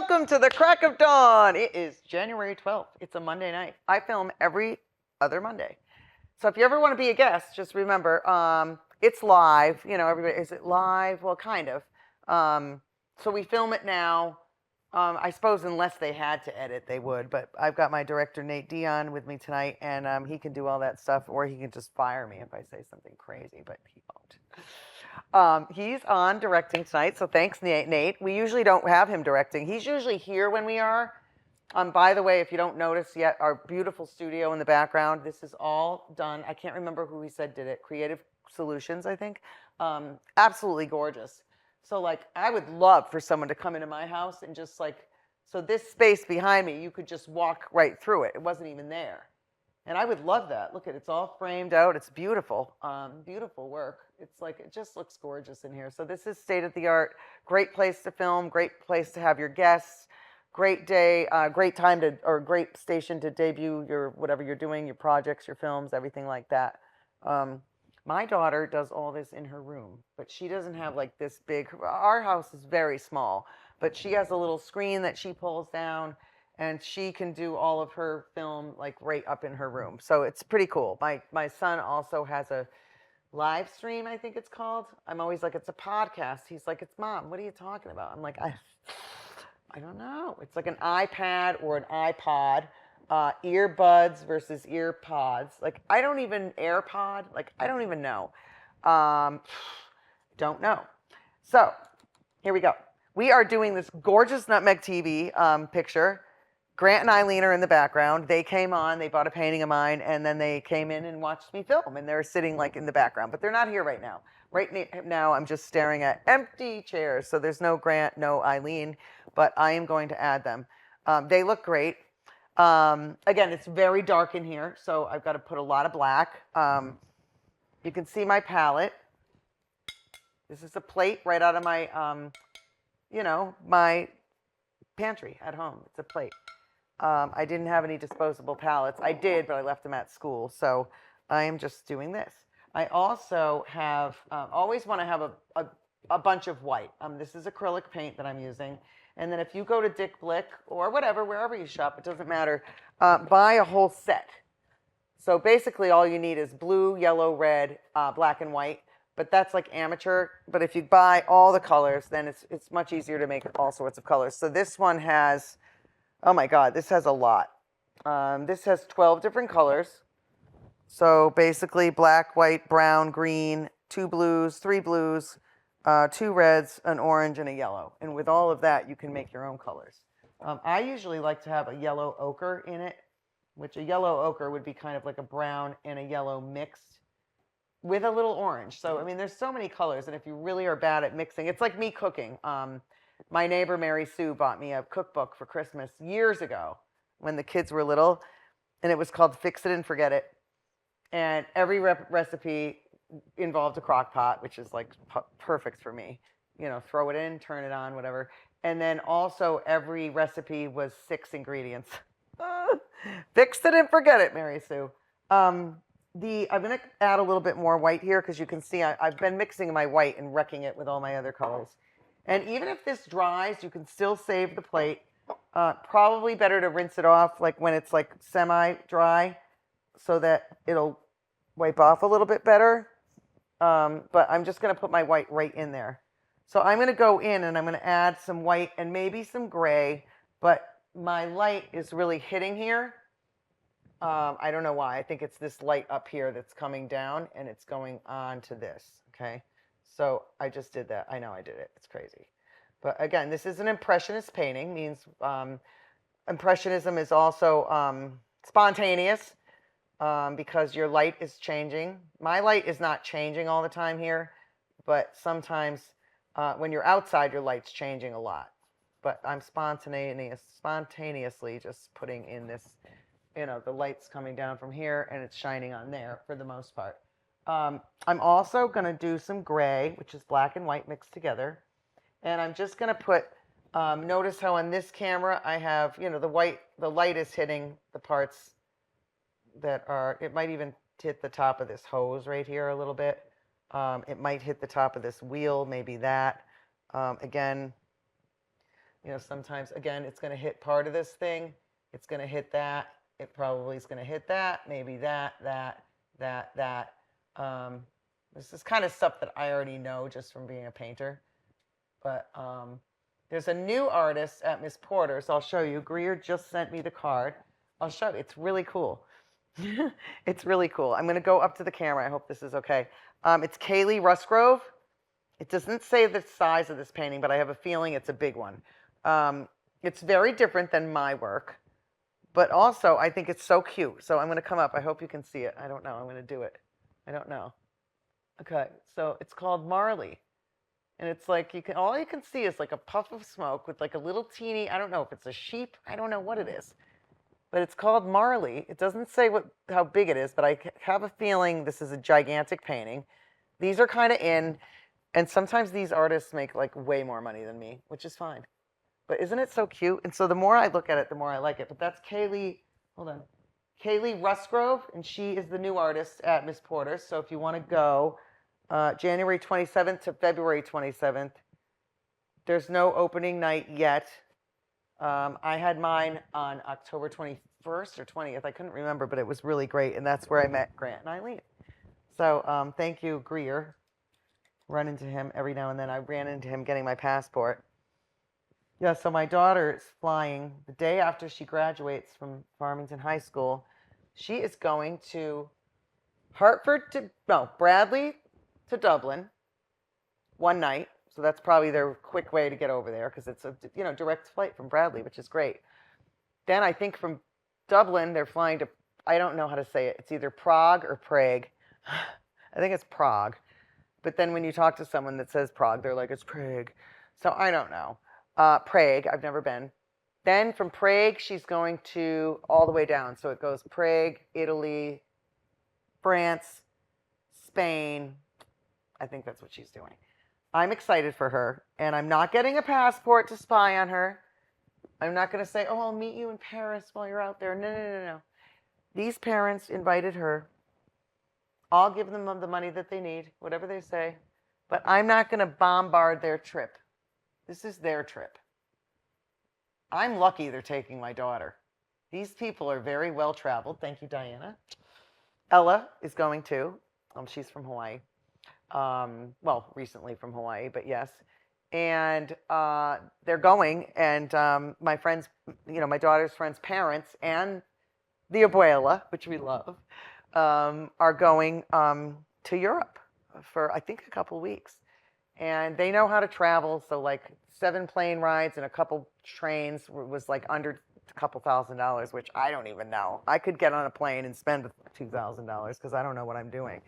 welcome to the crack of dawn. It is January 12th. It's a Monday night. I film every other Monday. So if you ever want to be a guest, just remember, it's live. You know, everybody, is it live? Well, kind of. So we film it now. I suppose unless they had to edit, they would. But I've got my director, Nate Dion, with me tonight, and he can do all that stuff, or he can just fire me if I say something crazy, but he won't. He's on directing tonight, so thanks, Nate. We usually don't have him directing. He's usually here when we are. By the way, if you don't notice yet, our beautiful studio in the background, this is all done. I can't remember who he said did it. Creative Solutions, I think. Absolutely gorgeous. So, like, I would love for someone to come into my house and just, like, so this space behind me, you could just walk right through it. It wasn't even there. And I would love that. Look at it, it's all framed out. It's beautiful, beautiful work. It's like, it just looks gorgeous in here. So this is state of the art. Great place to film, great place to have your guests, great day, great time to, or great station to debut your, whatever you're doing, your projects, your films, everything like that. My daughter does all this in her room, but she doesn't have like this big, our house is very small, but she has a little screen that she pulls down and she can do all of her film like right up in her room. So it's pretty cool. My son also has a live stream, I think it's called. I'm always like, it's a podcast. He's like, it's Mom, what are you talking about? I'm like, I don't know. It's like an iPad or an iPod, earbuds versus ear pods. Like, I don't even, AirPod, like, I don't even know. Don't know. So, here we go. We are doing this gorgeous Nutmeg TV picture. Grant and Eileen are in the background. They came on, they bought a painting of mine, and then they came in and watched me film, and they're sitting like in the background, but they're not here right now. Right now, I'm just staring at empty chairs, so there's no Grant, no Eileen, but I am going to add them. They look great. Again, it's very dark in here, so I've got to put a lot of black. You can see my palette. This is a plate right out of my, you know, my pantry at home. It's a plate. I didn't have any disposable palettes. I did, but I left them at school, so I am just doing this. I also have, always want to have a bunch of white. This is acrylic paint that I'm using. And then if you go to Dick Blick or whatever, wherever you shop, it doesn't matter, buy a whole set. So basically all you need is blue, yellow, red, black and white. But that's like amateur. But if you buy all the colors, then it's much easier to make all sorts of colors. So this one has, oh my God, this has a lot. This has 12 different colors. So basically black, white, brown, green, 2 blues, 3 blues, 2 reds, an orange, and a yellow. And with all of that, you can make your own colors. I usually like to have a yellow ochre in it, which a yellow ochre would be kind of like a brown and a yellow mixed with a little orange. So, I mean, there's so many colors. And if you really are bad at mixing, it's like me cooking. My neighbor, Mary Sue, bought me a cookbook for Christmas years ago when the kids were little. And it was called Fix It and Forget It. And every recipe involved a crock pot, which is like perfect for me. You know, throw it in, turn it on, whatever. And then also every recipe was 6 ingredients. Fix it and forget it, Mary Sue. I'm going to add a little bit more white here because you can see I've been mixing my white and wrecking it with all my other colors. And even if this dries, you can still save the plate. Probably better to rinse it off like when it's like semi-dry so that it'll wipe off a little bit better. But I'm just going to put my white right in there. So I'm going to go in and I'm going to add some white and maybe some gray, but my light is really hitting here. I don't know why. I think it's this light up here that's coming down and it's going on to this, okay? So I just did that. I know I did it. It's crazy. But again, this is an impressionist painting, means impressionism is also spontaneous. Because your light is changing. My light is not changing all the time here, but sometimes when you're outside, your light's changing a lot. But I'm spontaneously just putting in this, you know, the light's coming down from here and it's shining on there for the most part. I'm also going to do some gray, which is black and white mixed together. And I'm just going to put, notice how on this camera I have, you know, the light is hitting the parts that are, it might even hit the top of this hose right here a little bit. It might hit the top of this wheel, maybe that. Again, You know, sometimes, again, it's going to hit part of this thing. It's going to hit that. It probably is going to hit that, maybe that. This is kind of stuff that I already know just from being a painter. But there's a new artist at Miss Porter's. I'll show you. Greer just sent me the card. I'll show you. It's really cool. It's really cool. I'm going to go up to the camera. I hope this is okay. It's Kaylee Rusgrove. It doesn't say the size of this painting, but I have a feeling it's a big one. It's very different than my work, but also I think it's so cute. So I'm going to come up. I hope you can see it. I don't know. I'm going to do it. I don't know. Okay, so it's called Marley. And it's like all you can see is like a puff of smoke with like a little teeny, I don't know if it's a sheep. I don't know what it is. But it's called Marley. It doesn't say how big it is, but I have a feeling this is a gigantic painting. These are kind of in, and sometimes these artists make like way more money than me, which is fine. But isn't it so cute? And so the more I look at it, the more I like it. But that's Kaylee, hold on. Kaylee Rusgrove, and she is the new artist at Miss Porter's. So if you want to go, January 27th to February 27th. There's no opening night yet. I had mine on October 21st or 20th. I couldn't remember, but it was really great. And that's where I met Grant and Eileen. So thank you, Greer. Run into him every now and then. I ran into him getting my passport. Yeah, so my daughter is flying the day after she graduates from Farmington High School. She is going to Bradley to Dublin one night. So that's probably their quick way to get over there because it's a direct flight from Bradley, which is great. Then I think from Dublin, they're flying to, I don't know how to say it. It's either Prague or Prague. I think it's Prague. But then when you talk to someone that says Prague, they're like, it's Prague. So I don't know. Prague, I've never been. Then from Prague, she's going to all the way down. So it goes Prague, Italy, France, Spain. I think that's what she's doing. I'm excited for her, and I'm not getting a passport to spy on her. I'm not going to say, oh, I'll meet you in Paris while you're out there. No. These parents invited her. I'll give them the money that they need, whatever they say. But I'm not going to bombard their trip. This is their trip. I'm lucky they're taking my daughter. These people are very well traveled. Thank you, Diana. Ella is going too. She's from Hawaii. Recently from Hawaii, but yes. And they're going, and my friends, my daughter's friends' parents and the abuela, which we love, are going to Europe for, I think, a couple weeks. And they know how to travel, so like 7 plane rides and a couple trains was like under a couple $1,000s, which I don't even know. I could get on a plane and spend $2,000 because I don't know what I'm doing.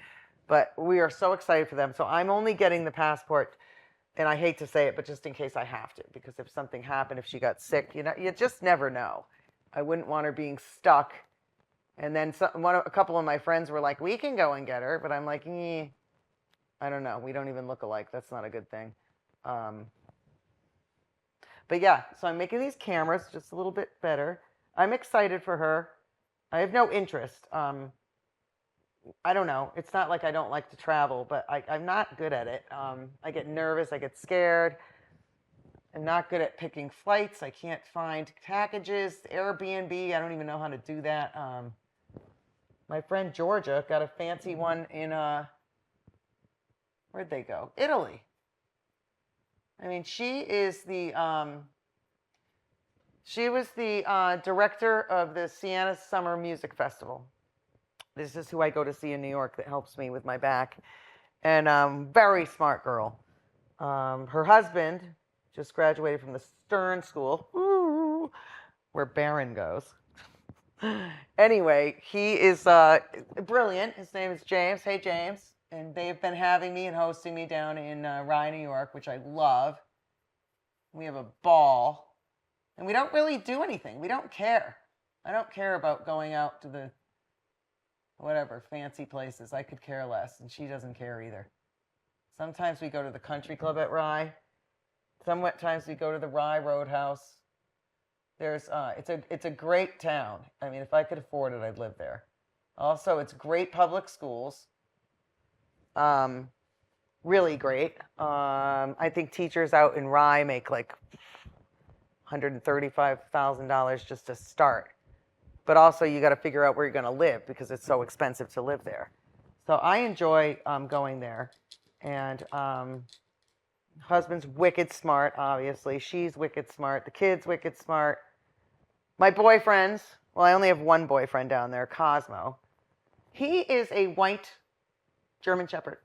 But we are so excited for them. So I'm only getting the passport, and I hate to say it, but just in case I have to, because if something happened, if she got sick, you just never know. I wouldn't want her being stuck. And then a couple of my friends were like, we can go and get her. But I'm like, I don't know. We don't even look alike. That's not a good thing. But yeah, so I'm making these cameras just a little bit better. I'm excited for her. I have no interest. I don't know. It's not like I don't like to travel, but I'm not good at it. I get nervous. I get scared. I'm not good at picking flights. I can't find packages. Airbnb, I don't even know how to do that. My friend Georgia got a fancy one in, where'd they go? Italy. I mean, she was the director of the Siena Summer Music Festival. This is who I go to see in New York that helps me with my back. And very smart girl. Her husband just graduated from the Stern School, where Barron goes. Anyway, he is brilliant. His name is James. Hey, James. And they've been having me and hosting me down in Rye, New York, which I love. We have a ball. And we don't really do anything. We don't care. I don't care about going out to the fancy places. I could care less, and she doesn't care either. Sometimes we go to the country club at Rye. Sometimes we go to the Rye Roadhouse. It's a great town. I mean, if I could afford it, I'd live there. Also, it's great public schools. Really great. I think teachers out in Rye make like $135,000 just to start. But also you got to figure out where you're going to live because it's so expensive to live there. So I enjoy going there. And husband's wicked smart, obviously. She's wicked smart. The kid's wicked smart. My boyfriends, well, I only have one boyfriend down there, Cosmo. He is a white German Shepherd.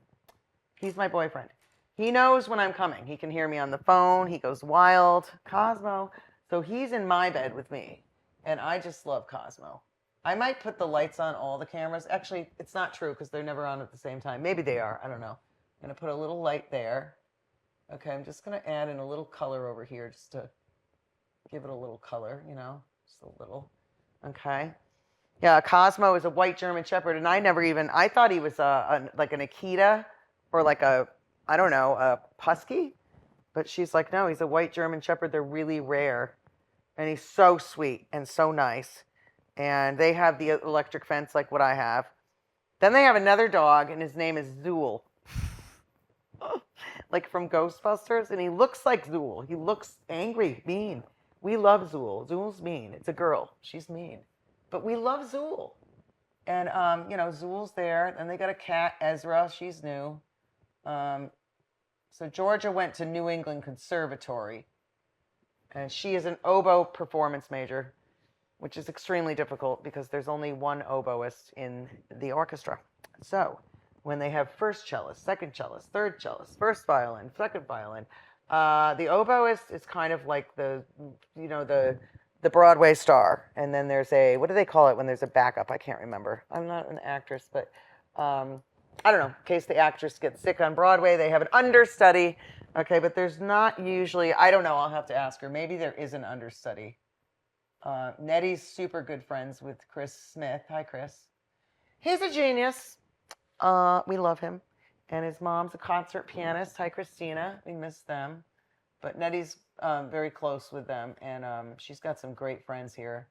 He's my boyfriend. He knows when I'm coming. He can hear me on the phone. He goes wild. Cosmo. So he's in my bed with me. And I just love Cosmo. I might put the lights on all the cameras. Actually, it's not true because they're never on at the same time. Maybe they are. I don't know. I'm going to put a little light there. Okay, I'm just going to add in a little color over here just to give it a little color, you know, just a little. Okay. Yeah, Cosmo is a white German Shepherd, and I thought he was like an Akita or like a, I don't know, a Husky. But she's like, no, he's a white German Shepherd. They're really rare. And he's so sweet and so nice. And they have the electric fence like what I have. Then they have another dog, and his name is Zool. Like from Ghostbusters, and he looks like Zool. He looks angry, mean. We love Zool. Zool's mean. It's a girl. She's mean. But we love Zool. And, you know, Zool's there. And they got a cat, Ezra. She's new. So Georgia went to New England Conservatory. And she is an oboe performance major, which is extremely difficult because there's only one oboist in the orchestra. So when they have first cellist, second cellist, third cellist, first violin, second violin, the oboist is kind of like the, you know, the Broadway star. And then there's a, what do they call it when there's a backup? I can't remember. I'm not an actress, but I don't know. In case the actress gets sick on Broadway, they have an understudy. Okay, but there's not usually, I don't know, I'll have to ask her. Maybe there is an understudy. Nettie's super good friends with Chris Smith. Hi, Chris. He's a genius. We love him. And his mom's a concert pianist. Hi, Christina. We miss them. But Nettie's very close with them. And she's got some great friends here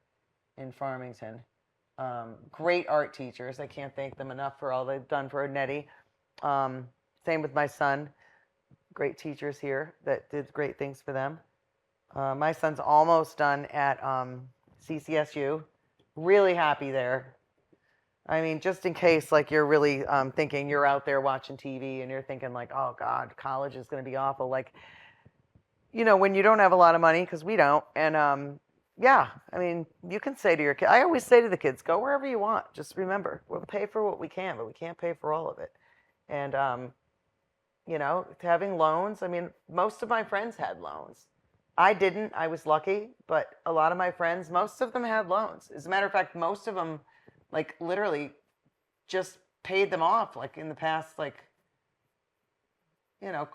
in Farmington. Great art teachers. I can't thank them enough for all they've done for Nettie. Same with my son. Great teachers here that did great things for them. My son's almost done at CCSU. Really happy there. I mean, just in case, like, you're really thinking you're out there watching TV and you're thinking, like, oh, God, college is going to be awful. Like, you know, when you don't have a lot of money, because we don't. And, yeah, I mean, you can say to your kid, I always say to the kids, go wherever you want. Just remember, we'll pay for what we can, but we can't pay for all of it. And, you know, having loans, I mean, most of my friends had loans. I didn't. I was lucky. But a lot of my friends, most of them had loans. As a matter of fact, most of them, like, literally just paid them off, like, in the past, like, you know,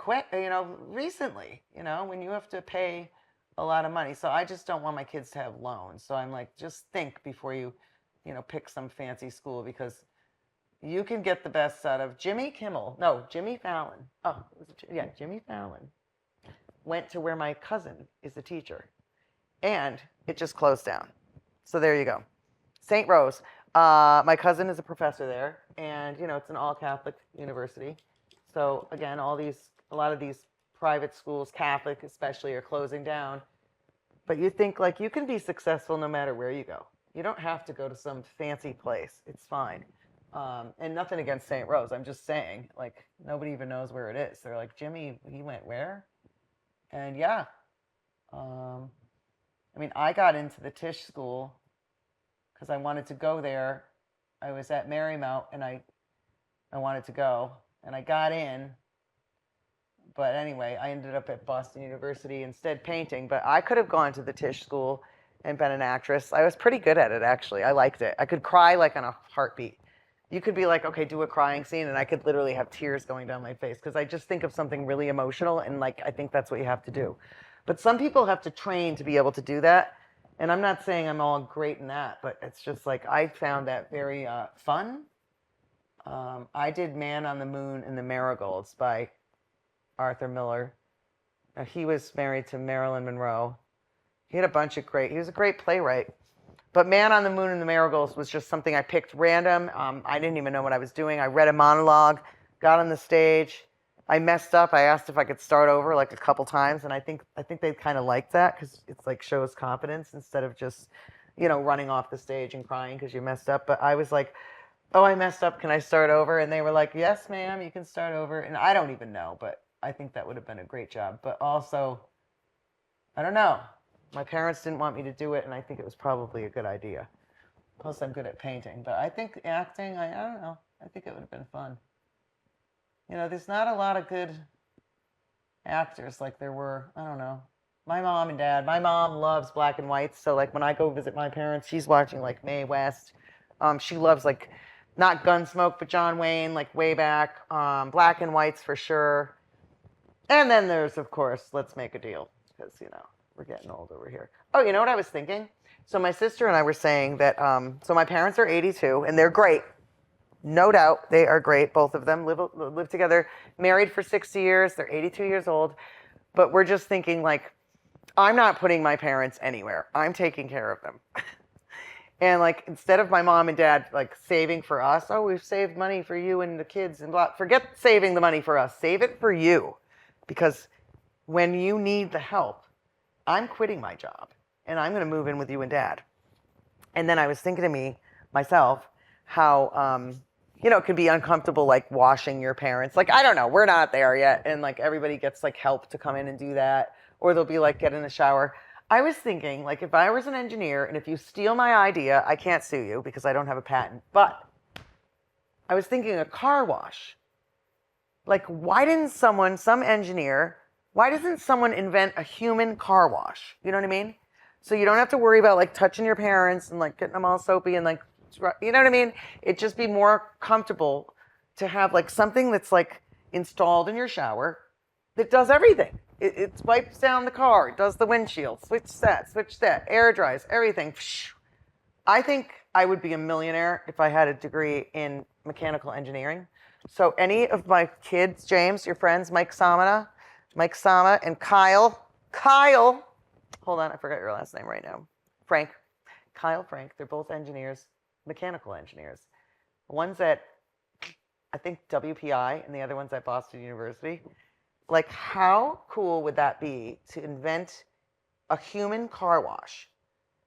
recently, you know, when you have to pay a lot of money. So I just don't want my kids to have loans. So I'm like, just think before you, you know, pick some fancy school, because you can get the best out of Jimmy Fallon. Oh, yeah, Jimmy Fallon went to where my cousin is a teacher, and it just closed down. So there you go. St. Rose. My cousin is a professor there, and, you know, it's an all-Catholic university. So again, a lot of these private schools, Catholic especially, are closing down. But you think, like, you can be successful no matter where you go. You don't have to go to some fancy place. It's fine. And nothing against St. Rose. I'm just saying, like, nobody even knows where it is. They're like, Jimmy, he went where? And yeah. I mean, I got into the Tisch school because I wanted to go there. I was at Marymount, and I wanted to go. And I got in. But anyway, I ended up at Boston University instead painting. But I could have gone to the Tisch school and been an actress. I was pretty good at it, actually. I liked it. I could cry like on a heartbeat. You could be like, okay, do a crying scene, and I could literally have tears going down my face because I just think of something really emotional, and, like, I think that's what you have to do. But some people have to train to be able to do that, and I'm not saying I'm all great in that, but it's just like I found that very fun. I did Man on the Moon and the Marigolds by Arthur Miller. He was married to Marilyn Monroe. He was a great playwright. But Man on the Moon and the Marigolds was just something I picked random. I didn't even know what I was doing. I read a monologue, got on the stage, I messed up. I asked if I could start over like a couple times, and I think they kind of liked that because it's like shows confidence instead of just, running off the stage and crying because you messed up. But I was like, oh, I messed up. Can I start over? And they were like, yes, ma'am, you can start over. And I don't even know, but I think that would have been a great job. But also, I don't know. My parents didn't want me to do it, and I think it was probably a good idea. Plus, I'm good at painting. But I think acting, I don't know. I think it would have been fun. There's not a lot of good actors like there were, I don't know. My mom and dad, my mom loves black and whites. So, like, when I go visit my parents, she's watching, like, Mae West. She loves, like, not Gunsmoke, but John Wayne, like, way back. Black and whites for sure. And then there's, of course, Let's Make a Deal. Because, we're getting old over here. Oh, you know what I was thinking? So my sister and I were saying that, so my parents are 82, and they're great. No doubt, they are great. Both of them live together, married for 60 years. They're 82 years old. But we're just thinking, like, I'm not putting my parents anywhere. I'm taking care of them. And, like, instead of my mom and dad, like, saving for us, oh, we've saved money for you and the kids and blah. Forget saving the money for us. Save it for you. Because when you need the help, I'm quitting my job. And I'm going to move in with you and dad. And then I was thinking to myself, how, it can be uncomfortable, like washing your parents. Like, I don't know, we're not there yet. And like everybody gets like help to come in and do that. Or they'll be like, get in the shower. I was thinking, like, if I was an engineer and if you steal my idea, I can't sue you because I don't have a patent. But I was thinking a car wash. Like, why doesn't someone invent a human car wash? You know what I mean? So you don't have to worry about like touching your parents and like getting them all soapy and like, you know what I mean? It'd just be more comfortable to have like something that's like installed in your shower that does everything. It wipes down the car, it does the windshield, switch that, air dries, everything. I think I would be a millionaire if I had a degree in mechanical engineering. So any of my kids, James, your friends, Mike Sama and Kyle, hold on, I forgot your last name right now. Frank, they're both engineers, mechanical engineers. One's at, I think, WPI, and the other one's at Boston University. Like, how cool would that be to invent a human car wash?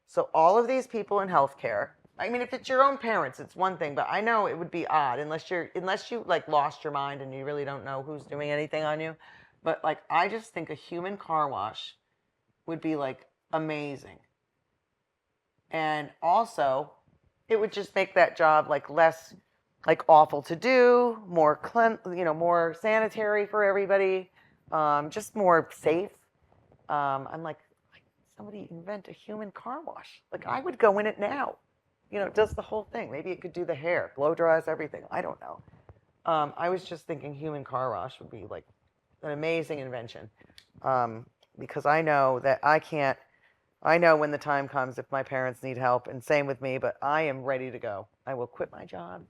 So all of these people in healthcare, I mean, if it's your own parents, it's one thing, but I know it would be odd unless you like lost your mind and you really don't know who's doing anything on you. But like, I just think a human car wash would be like amazing. And also, it would just make that job like less like awful to do, more more sanitary for everybody, just more safe. I'm like, somebody invent a human car wash. Like, I would go in it now. It does the whole thing. Maybe it could do the hair, blow dries, everything. I don't know. I was just thinking human car wash would be like an amazing invention, because I know that I know when the time comes if my parents need help, and same with me, but I am ready to go. I will quit my job,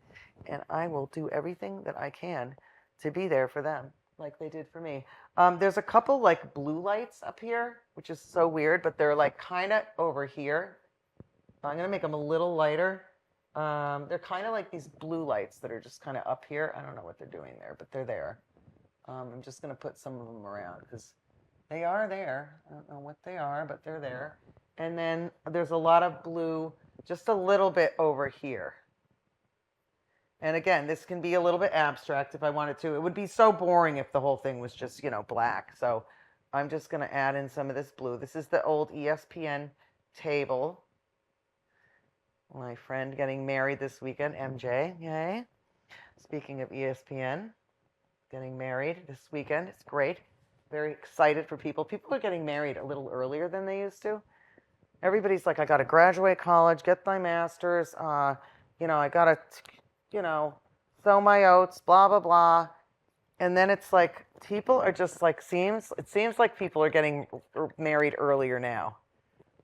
and I will do everything that I can to be there for them, like they did for me. There's a couple like blue lights up here, which is so weird, but they're like kind of over here. I'm going to make them a little lighter. They're kind of like these blue lights that are just kind of up here. I don't know what they're doing there, but they're there. I'm just going to put some of them around because they are there. I don't know what they are, but they're there. And then there's a lot of blue just a little bit over here. And again, this can be a little bit abstract if I wanted to. It would be so boring if the whole thing was just, black. So I'm just going to add in some of this blue. This is the old ESPN table. My friend getting married this weekend, MJ. Yay. Speaking of ESPN, getting married this weekend. It's great. Very excited for people. People are getting married a little earlier than they used to. Everybody's like, I got to graduate college, get my master's. I got to, sow my oats, blah, blah, blah. And then it's like, people are just like, it seems like people are getting married earlier now,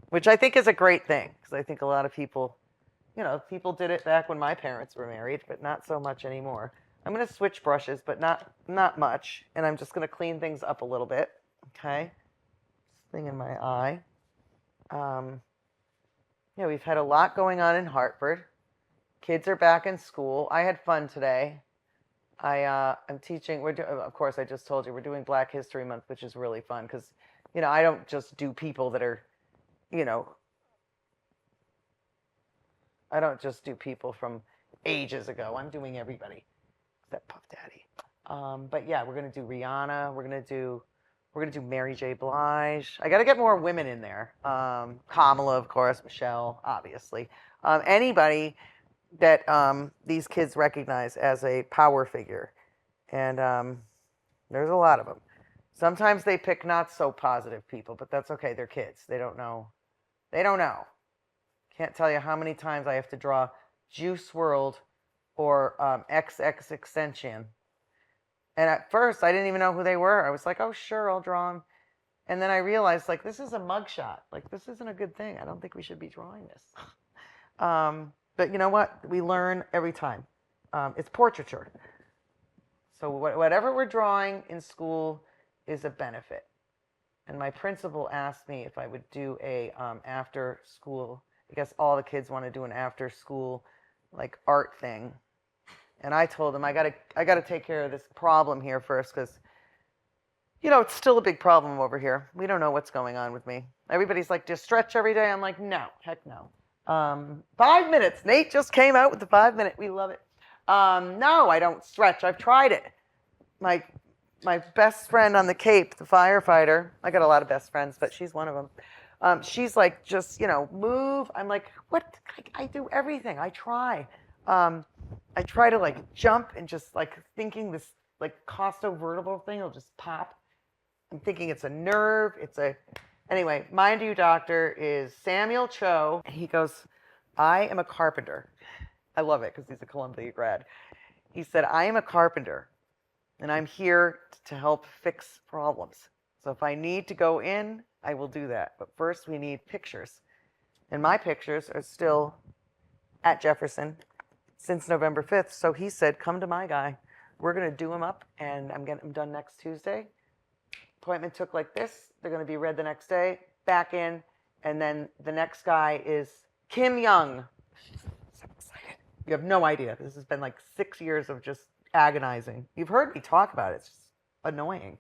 which I think is a great thing. Because I think a lot of people, people did it back when my parents were married, but not so much anymore. I'm going to switch brushes, but not much. And I'm just going to clean things up a little bit. Okay. This thing in my eye. We've had a lot going on in Hartford. Kids are back in school. I had fun today. I'm teaching. Of course, I just told you we're doing Black History Month, which is really fun because, I don't just do people that are, you know, I don't just do people from ages ago. I'm doing everybody except Puff Daddy. But yeah, we're gonna do Rihanna. We're gonna do Mary J. Blige. I got to get more women in there. Kamala, of course, Michelle, obviously. Anybody that these kids recognize as a power figure, and there's a lot of them. Sometimes they pick not so positive people, but that's okay. They're kids. They don't know. They don't know. Can't tell you how many times I have to draw Juice World or XX Extension. And at first, I didn't even know who they were. I was like, oh, sure, I'll draw them. And then I realized, like, this is a mugshot. Like, this isn't a good thing. I don't think we should be drawing this. But you know what? We learn every time. It's portraiture. So whatever we're drawing in school is a benefit. And my principal asked me if I would do a after school. I guess all the kids want to do an after school like art thing. And I told him I gotta take care of this problem here first because it's still a big problem over here. We don't know what's going on with me. Everybody's like, just stretch every day. I'm like, no, heck no. 5 minutes. Nate just came out with the 5 minute. We love it. No, I don't stretch. I've tried it. My best friend on the Cape, the firefighter. I got a lot of best friends, but she's one of them. She's like, just move. I'm like, what? I do everything. I try. I try to like jump and just like thinking this like costovertebral thing will just pop. I'm thinking it's a nerve. Anyway, mind you, doctor is Samuel Cho. He goes, I am a carpenter. I love it because he's a Columbia grad. He said, I am a carpenter and I'm here to help fix problems. So if I need to go in, I will do that. But first we need pictures. And my pictures are still at Jefferson since November 5th. So he said, come to my guy. We're going to do them up and I'm getting them done next Tuesday. Appointment took like this. They're going to be read the next day, back in. And then the next guy is Kim Young. So excited. You have no idea. This has been like 6 years of just agonizing. You've heard me talk about it. It's just annoying.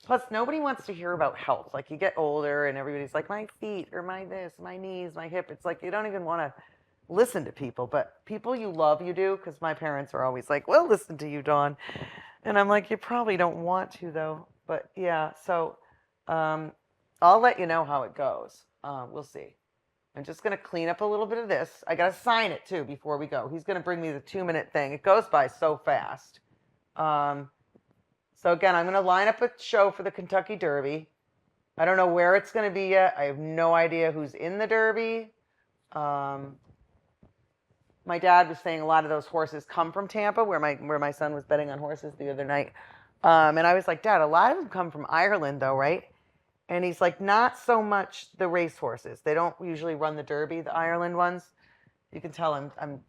Plus, nobody wants to hear about health. Like, you get older and everybody's like, my feet or my this, my knees, my hip. It's like you don't even want to listen to people. But people you love, you do. Because my parents are always like, well, listen to you, Dawn. And I'm like, you probably don't want to, though. But yeah, so I'll let you know how it goes. We'll see. I'm just going to clean up a little bit of this. I got to sign it, too, before we go. He's going to bring me the 2-minute thing. It goes by so fast. So, again, I'm going to line up a show for the Kentucky Derby. I don't know where it's going to be yet. I have no idea who's in the Derby. My dad was saying a lot of those horses come from Tampa, where my son was betting on horses the other night. And I was like, Dad, a lot of them come from Ireland, though, right? And he's like, not so much the race horses. They don't usually run the Derby, the Ireland ones. You can tell I'm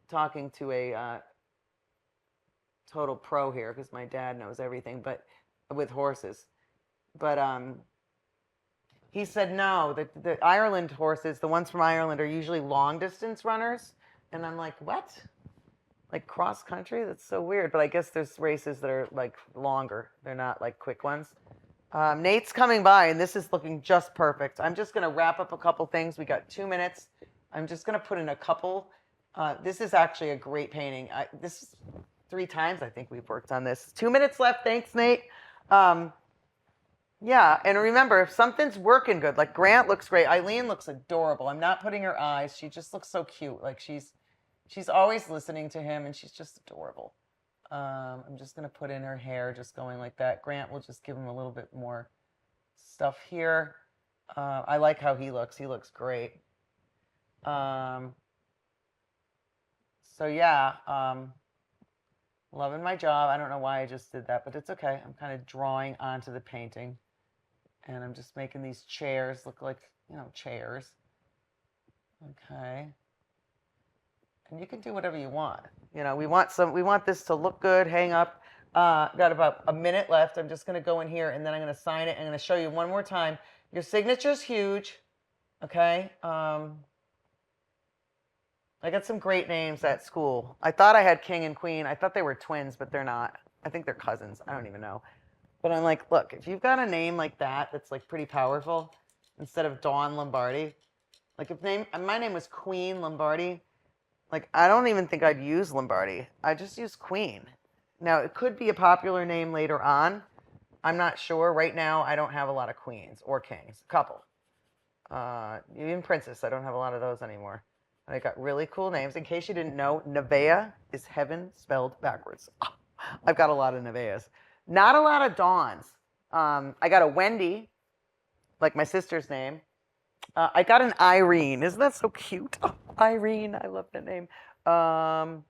talking to a total pro here because my dad knows everything, but with horses. But he said no, the Ireland horses, the ones from Ireland, are usually long distance runners. And I'm like, what? Like cross country? That's so weird. But I guess there's races that are like longer. They're not like quick ones. Nate's coming by, and this is looking just perfect. I'm just going to wrap up a couple things. We got 2 minutes. I'm just going to put in a couple. This is actually a great painting. This is 3 times I think we've worked on this. 2 minutes left. Thanks, Nate. Yeah, and remember, if something's working good, like Grant looks great. Eileen looks adorable. I'm not putting her eyes. She just looks so cute. Like she's always listening to him, and she's just adorable. I'm just going to put in her hair, just going like that. Grant will just give him a little bit more stuff here. I like how he looks. He looks great. So yeah, loving my job. I don't know why I just did that, but it's okay. I'm kind of drawing onto the painting. And I'm just making these chairs look like, chairs. Okay. And you can do whatever you want. We want this to look good, hang up. Got about a minute left. I'm just going to go in here and then I'm going to sign it. I'm going to show you one more time. Your signature's huge. Okay. I got some great names at school. I thought I had King and Queen. I thought they were twins, but they're not. I think they're cousins. I don't even know. But I'm like, look, if you've got a name like that that's like pretty powerful, instead of Dawn Lombardi, like if my name was Queen Lombardi, like I don't even think I'd use Lombardi. I just use Queen. Now it could be a popular name later on. I'm not sure. Right now, I don't have a lot of queens or kings. A couple. Even princess, I don't have a lot of those anymore. And I got really cool names. In case you didn't know, Nevaeh is heaven spelled backwards. I've got a lot of Nevaehs. Not a lot of Dawns. I got a Wendy, like my sister's name. I got an Irene. Isn't that so cute? Oh, Irene, I love that name. I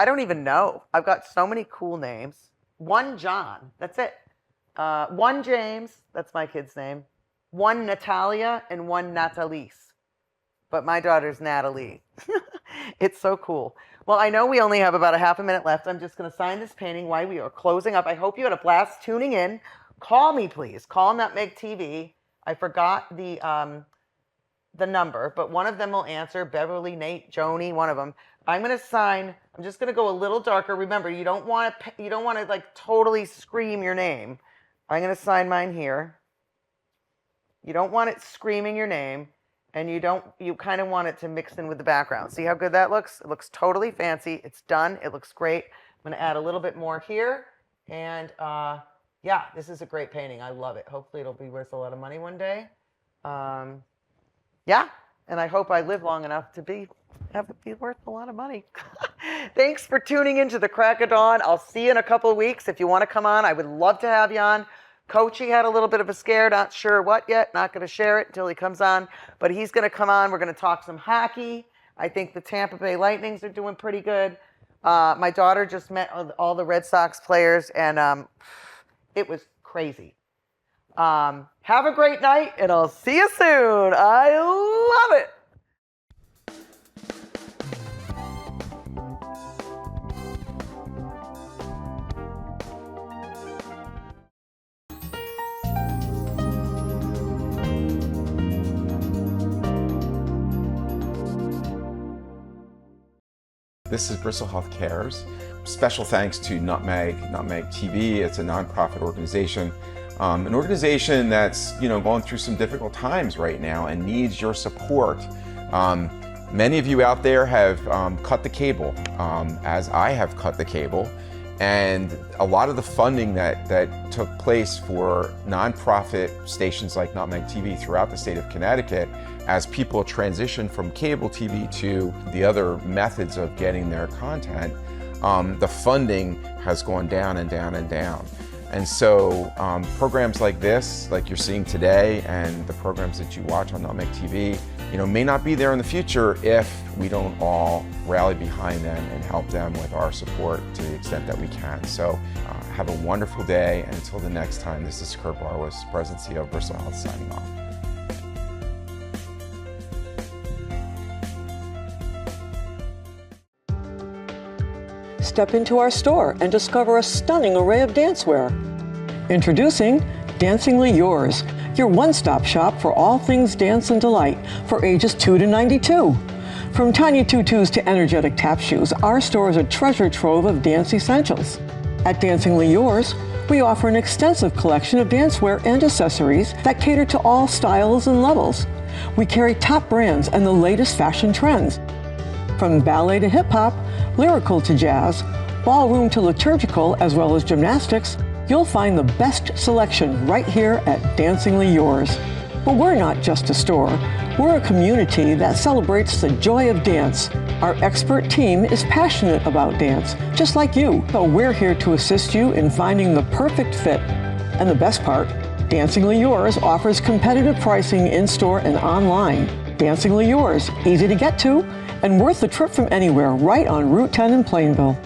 don't even know. I've got so many cool names. One John, that's it. One James, that's my kid's name. One Natalia and one Natalise. But my daughter's Natalie. It's so cool. Well, I know we only have about a half a minute left. I'm just going to sign this painting while we are closing up. I hope you had a blast tuning in. Call me, please. Call Nutmeg TV. I forgot the number, but one of them will answer. Beverly, Nate, Joni, one of them. I'm going to sign. I'm just going to go a little darker. Remember, you don't want to like totally scream your name. I'm going to sign mine here. You don't want it screaming your name, and you kind of want it to mix in with the background. See how good that looks? It looks totally fancy. It's done. It looks great. I'm going to add a little bit more here, and yeah, this is a great painting. I love it. Hopefully it'll be worth a lot of money one day. Yeah, and I hope I live long enough to have it be worth a lot of money. Thanks for tuning into the Crack of Dawn. I'll see you in a couple of weeks. If you want to come on, I would love to have you on. Coachy had a little bit of a scare, not sure what yet. Not going to share it until he comes on, but he's going to come on. We're going to talk some hockey. I think the Tampa Bay Lightnings are doing pretty good. My daughter just met all the Red Sox players, and it was crazy. Have a great night, and I'll see you soon. I love it. This is Bristol Health Cares. Special thanks to Nutmeg TV. It's a nonprofit organization. An organization that's going through some difficult times right now and needs your support. Many of you out there have cut the cable, as I have cut the cable, and a lot of the funding that took place for nonprofit stations like Nutmeg TV throughout the state of Connecticut, as people transition from cable TV to the other methods of getting their content, the funding has gone down and down and down. And so programs like this, like you're seeing today, and the programs that you watch on Nutmeg TV, may not be there in the future if we don't all rally behind them and help them with our support to the extent that we can. So have a wonderful day, and until the next time, this is Kurt Barwis, President and CEO of Bristol Health, signing off. Step into our store and discover a stunning array of dancewear. Introducing Dancingly Yours, your one-stop shop for all things dance and delight for ages 2 to 92. From tiny tutus to energetic tap shoes, our store is a treasure trove of dance essentials. At Dancingly Yours, we offer an extensive collection of dancewear and accessories that cater to all styles and levels. We carry top brands and the latest fashion trends. From ballet to hip-hop, lyrical to jazz, ballroom to liturgical, as well as gymnastics, you'll find the best selection right here at Dancingly Yours. But we're not just a store. We're a community that celebrates the joy of dance. Our expert team is passionate about dance, just like you. So we're here to assist you in finding the perfect fit. And the best part, Dancingly Yours offers competitive pricing in-store and online. Dancingly Yours, easy to get to, and worth the trip from anywhere, right on Route 10 in Plainville.